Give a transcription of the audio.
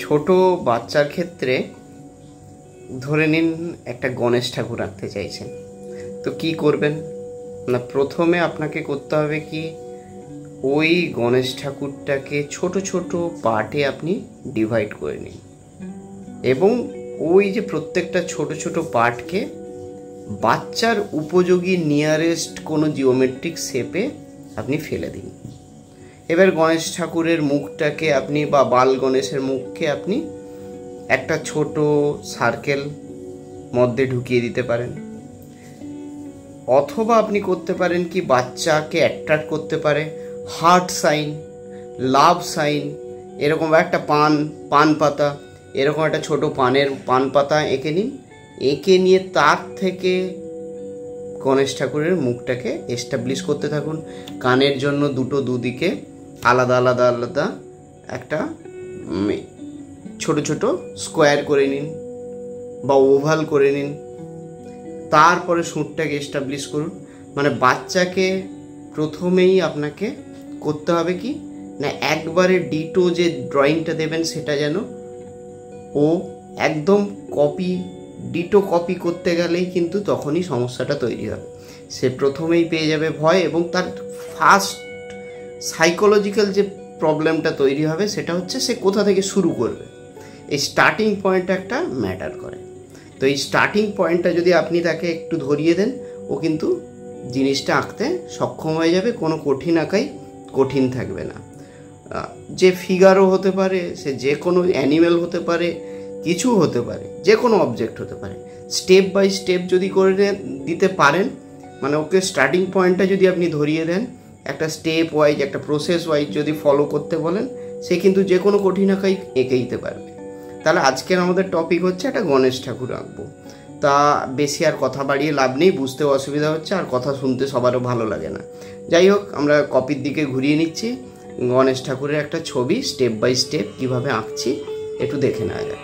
ছোট বাচ্চার ক্ষেত্রে ধরে নিন একটা গণেশ ঠাকুর আঁকতে চাইছেন, তো কি করবেন না, প্রথমে আপনাকে করতে হবে কি, ওই গণেশ ঠাকুরটাকে ছোট ছোট পার্টে আপনি ডিভাইড করে নিন এবং ওই যে প্রত্যেকটা ছোট ছোট পার্টকে বাচ্চার উপযোগী নিয়ারেস্ট কোনো জিওমেট্রিক শেপে আপনি ফেলে দিন। এবার গণেশ ঠাকুরের মুখটাকে আপনি বা বাল গণেশের মুখকে আপনি একটা ছোট সার্কেল মধ্যে ঢুকিয়ে দিতে পারেন, অথবা আপনি করতে পারেন কি, বাচ্চাকে অ্যাট্রাক্ট করতে পারে হার্ট সাইন, লাভ সাইন, এরকম একটা পান পাতা, এরকম একটা ছোট পান পাতা এঁকে নিন। এঁকে নিয়ে তার থেকে গণেশ ঠাকুরের মুখটাকে এস্টাবলিশ করতে থাকুন। কানের জন্য দুদিকে আলাদা আলাদা আলাদা একটা ছোট ছোট স্কোয়ার করে নিন বা ওভাল করে নিন। তারপরে সুরটাকে এস্টাবলিশ করুন। মানে বাচ্চাকে প্রথমেই আপনাকে করতে হবে কি না, একবারে ডিটো যে ড্রয়িংটা দেবেন সেটা যেন ও একদম ডিটো কপি করতে গেলেই কিন্তু তখনই সমস্যাটা তৈরি হবে। সে প্রথমেই পেয়ে যাবে ভয়, এবং তার ফার্স্ট সাইকোলজিক্যাল যে প্রবলেমটা তৈরি হবে সেটা হচ্ছে সে কোথা থেকে শুরু করবে। এই স্টার্টিং পয়েন্ট একটা ম্যাটার করে। তো এই স্টার্টিং পয়েন্টটা যদি আপনি তাকে একটু ধরিয়ে দেন, ও কিন্তু জিনিসটা আঁকতে সক্ষম হয়ে যাবে। কোনো কঠিন আঁকাই কঠিন থাকবে না। যে ফিগারও হতে পারে, সে যে কোনো অ্যানিমেল হতে পারে, কিছু হতে পারে, যে কোনো অবজেক্ট হতে পারে। স্টেপ বাই স্টেপ যদি করে দিতে পারেন, মানে ওকে স্টার্টিং পয়েন্টটা যদি আপনি ধরিয়ে দেন, একটা স্টেপ ওয়াইজ, একটা প্রসেস ওয়াইজ যদি ফলো করতে বলেন, সে কিন্তু যে কোনো কঠিন আঁকাই এঁকে দিতে পারবে। তাহলে আজকের আমাদের টপিক হচ্ছে একটা গণেশ ঠাকুর আঁকবো। তা বেশি আর কথা বাড়িয়ে লাভ নেই, বুঝতেও অসুবিধা হচ্ছে আর কথা শুনতে সবারও ভালো লাগে না। যাই হোক, আমরা কপির দিকে ঘুরিয়ে নিচ্ছি। গণেশ ঠাকুরের একটা ছবি স্টেপ বাই স্টেপ কীভাবে আঁকছি একটু দেখে নেওয়া যায়।